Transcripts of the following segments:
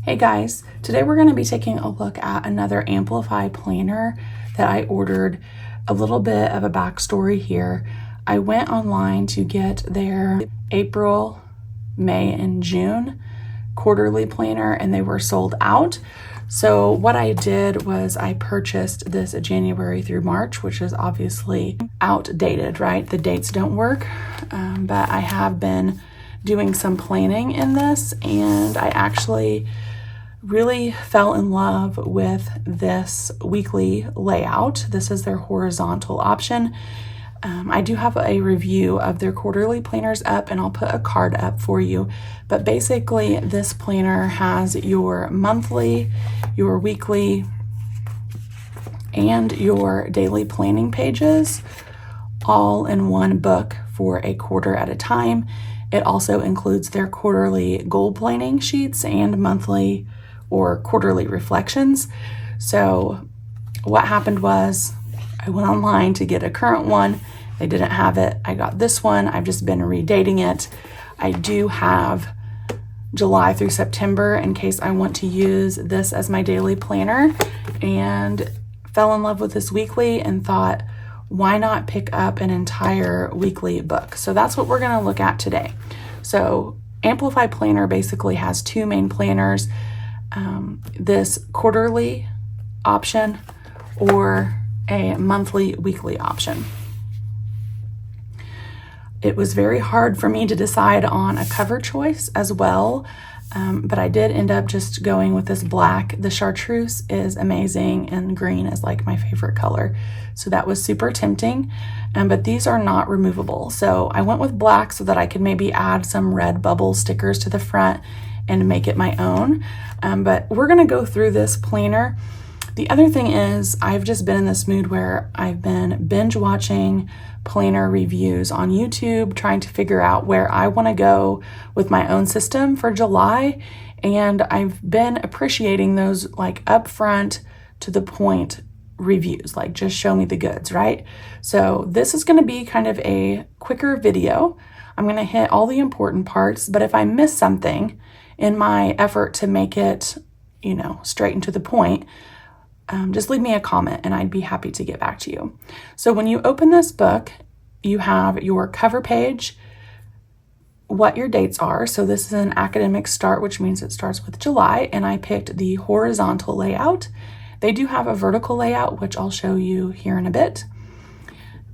Hey guys, today we're going to be taking a look at another Amplify Planner that I ordered. A little bit of a backstory here. I went online to get their April, May, and June quarterly planner and they were sold out. So what I did was I purchased this January through March, which is obviously outdated, right? The dates don't work, but I have been doing some planning in this and I actually really fell in love with this weekly layout. This is their horizontal option. I do have a review of their quarterly planners up and I'll put a card up for you. But basically this planner has your monthly, your weekly, and your daily planning pages all in one book for a quarter at a time. It also includes their quarterly goal planning sheets and monthly or quarterly reflections. So what happened was I went online to get a current one. They didn't have it. I got this one. I've just been redating it. I do have July through September in case I want to use this as my daily planner, and fell in love with this weekly and thought, why not pick up an entire weekly book? So that's what we're going to look at today. So Amplify Planner basically has two main planners, this quarterly option or a monthly weekly option. It was very hard for me to decide on a cover choice as well, but I did end up just going with this black. The chartreuse is amazing and green is like my favorite color. So that was super tempting, but these are not removable. So I went with black so that I could maybe add some red bubble stickers to the front and make it my own. But we're gonna go through this planner. The other thing is I've just been in this mood where I've been binge watching planner reviews on YouTube, trying to figure out where I want to go with my own system for July. And I've been appreciating those like upfront to the point reviews, like just show me the goods, right? So this is going to be kind of a quicker video. I'm going to hit all the important parts, but if I miss something in my effort to make it, straight and to the point, just leave me a comment and I'd be happy to get back to you. So when you open this book, you have your cover page, what your dates are. So this is an academic start, which means it starts with July, and I picked the horizontal layout. They do have a vertical layout, which I'll show you here in a bit.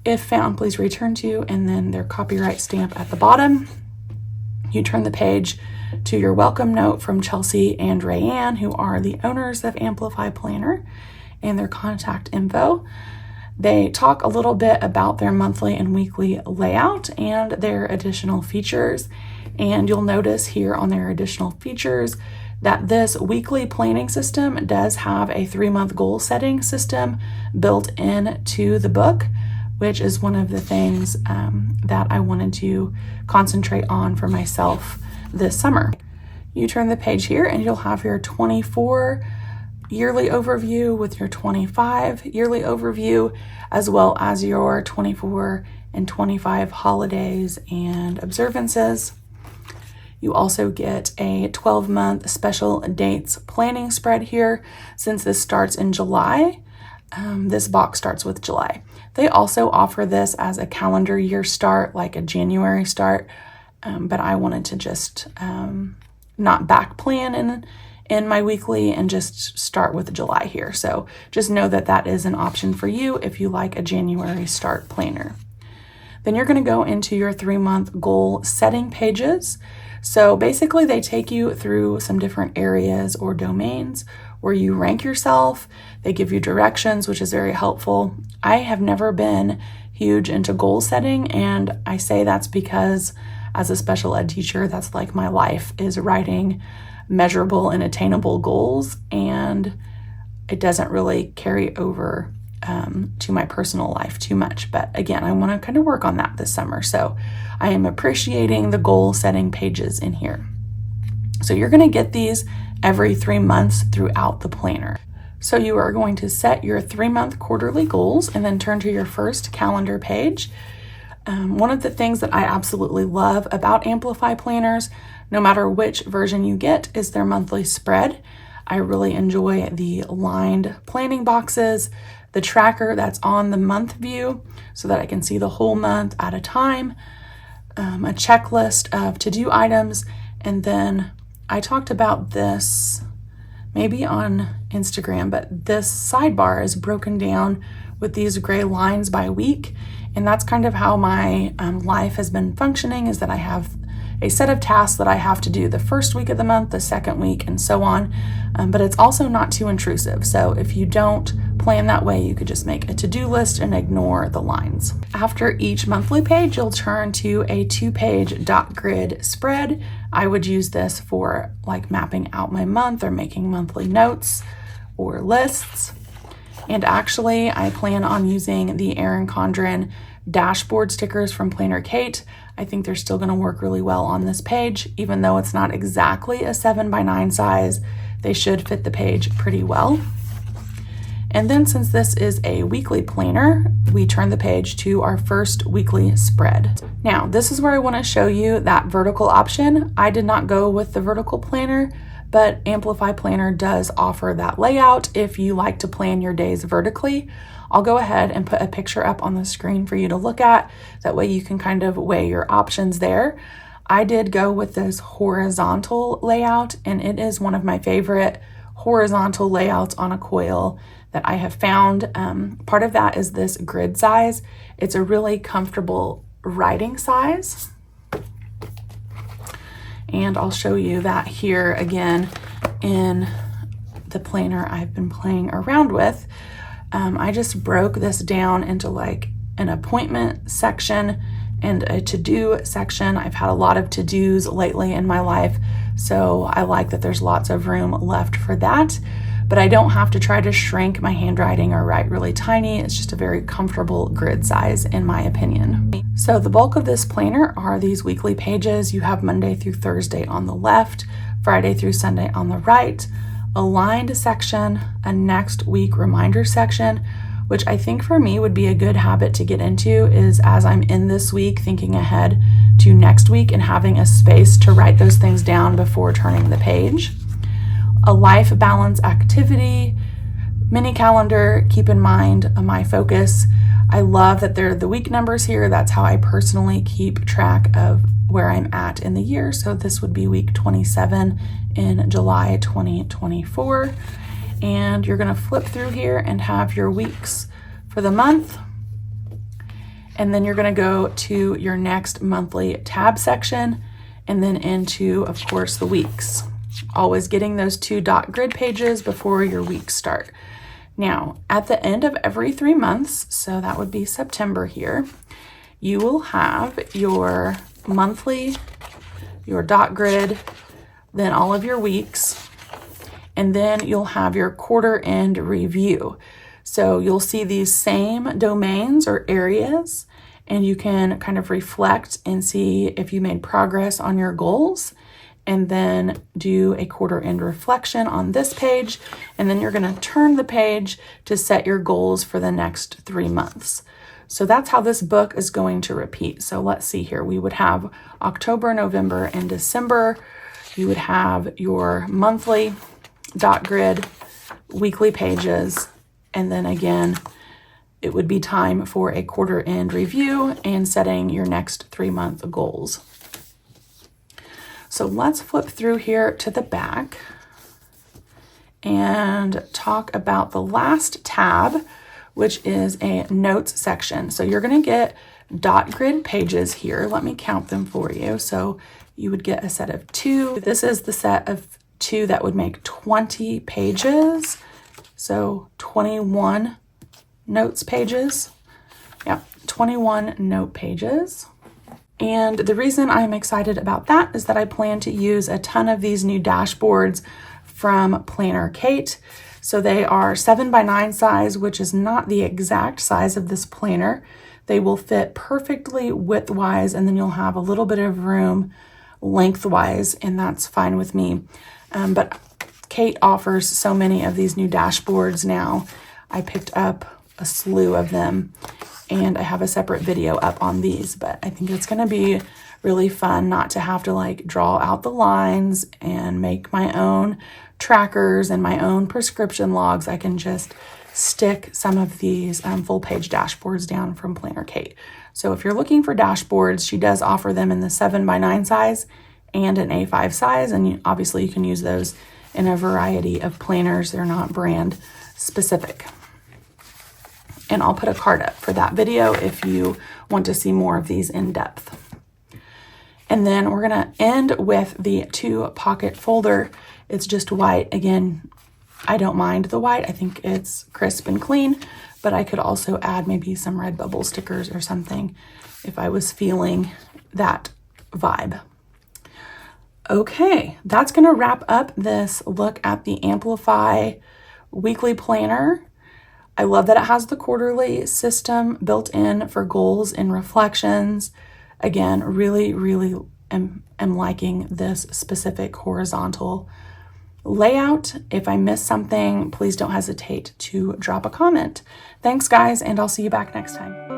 If found, please return to, and then their copyright stamp at the bottom. You turn the page to your welcome note from Chelsea and Rayanne, who are the owners of Amplify Planner, and their contact info. They talk a little bit about their monthly and weekly layout and their additional features. And you'll notice here on their additional features that this weekly planning system does have a 3-month goal setting system built into the book, which is one of the things that I wanted to concentrate on for myself this summer. You turn the page here and you'll have your 24 yearly overview with your 25 yearly overview, as well as your 24 and 25 holidays and observances. You also get a 12-month special dates planning spread here. Since this starts in July, this box starts with July. They also offer this as a calendar year start, like a January start, but I wanted to just not back plan in my weekly and just start with July here. So just know that that is an option for you if you like a January start planner. Then you're going to go into your 3-month goal setting pages. So basically they take you through some different areas or domains where you rank yourself. They give you directions, which is very helpful. I have never been huge into goal setting, and I say that's because as a special ed teacher, that's like my life, is writing measurable and attainable goals, and it doesn't really carry over to my personal life too much. But again, I want to kind of work on that this summer. So I am appreciating the goal setting pages in here. So you're going to get these every 3 months throughout the planner. So you are going to set your 3-month quarterly goals and then turn to your first calendar page. One of the things that I absolutely love about Amplify planners, no matter which version you get, is their monthly spread. I really enjoy the lined planning boxes, the tracker that's on the month view so that I can see the whole month at a time, a checklist of to-do items, and then I talked about this maybe on Instagram, but this sidebar is broken down with these gray lines by week. And that's kind of how my life has been functioning, is that I have a set of tasks that I have to do the first week of the month, the second week, and so on. But it's also not too intrusive. So if you don't plan that way, you could just make a to-do list and ignore the lines. After each monthly page, you'll turn to a 2-page dot grid spread. I would use this for like mapping out my month or making monthly notes or lists. And actually, I plan on using the Erin Condren dashboard stickers from Planner Kate. I think they're still going to work really well on this page. Even though it's not exactly a 7x9 size, they should fit the page pretty well. And then since this is a weekly planner, we turn the page to our first weekly spread. Now, this is where I want to show you that vertical option. I did not go with the vertical planner, but Amplify Planner does offer that layout if you like to plan your days vertically. I'll go ahead and put a picture up on the screen for you to look at. That way you can kind of weigh your options there. I did go with this horizontal layout, and it is one of my favorite horizontal layouts on a coil that I have found. Part of that is this grid size. It's a really comfortable writing size. And I'll show you that here again in the planner I've been playing around with. I just broke this down into like an appointment section and a to-do section. I've had a lot of to-dos lately in my life, so I like that there's lots of room left for that. But I don't have to try to shrink my handwriting or write really tiny. It's just a very comfortable grid size in my opinion. So the bulk of this planner are these weekly pages. You have Monday through Thursday on the left, Friday through Sunday on the right, a lined section, a next week reminder section, which I think for me would be a good habit to get into, is as I'm in this week thinking ahead to next week and having a space to write those things down before turning the page. A life balance activity, mini calendar, keep in mind my focus. I love that they're the week numbers here. That's how I personally keep track of where I'm at in the year. So this would be week 27 in July 2024. And you're going to flip through here and have your weeks for the month. And then you're going to go to your next monthly tab section and then into, of course, the weeks. Always getting those 2 dot grid pages before your weeks start. Now, at the end of every 3 months, so that would be September here, you will have your monthly, your dot grid, then all of your weeks, and then you'll have your quarter end review. So you'll see these same domains or areas, and you can kind of reflect and see if you made progress on your goals, and then do a quarter end reflection on this page. And then you're going to turn the page to set your goals for the next 3 months. So that's how this book is going to repeat. So let's see here. We would have October, November, and December. You would have your monthly dot grid, weekly pages, and then again, it would be time for a quarter end review and setting your next 3-month goals. So let's flip through here to the back and talk about the last tab, which is a notes section. So you're going to get dot grid pages here. Let me count them for you. So you would get a set of 2. This is the set of 2 that would make 20 pages. So 21 notes pages. Yeah, 21 note pages. And the reason I'm excited about that is that I plan to use a ton of these new dashboards from Planner Kate. So they are 7x9 size, which is not the exact size of this planner. They will fit perfectly widthwise, and then you'll have a little bit of room lengthwise, and that's fine with me. But Kate offers so many of these new dashboards now. I picked up a slew of them, and I have a separate video up on these, but I think it's going to be really fun not to have to like draw out the lines and make my own trackers and my own prescription logs. I can just stick some of these full page dashboards down from Planner Kate. So if you're looking for dashboards, she does offer them in the 7x9 size and an A5 size. And obviously you can use those in a variety of planners. They're not brand specific. And I'll put a card up for that video if you want to see more of these in depth. And then we're gonna end with the 2-pocket folder. It's just white. Again, I don't mind the white. I think it's crisp and clean, but I could also add maybe some Redbubble stickers or something if I was feeling that vibe. Okay, that's gonna wrap up this look at the Amplify weekly planner. I love that it has the quarterly system built in for goals and reflections. Again, really am liking this specific horizontal layout. If I missed something, please don't hesitate to drop a comment. Thanks, guys, and I'll see you back next time.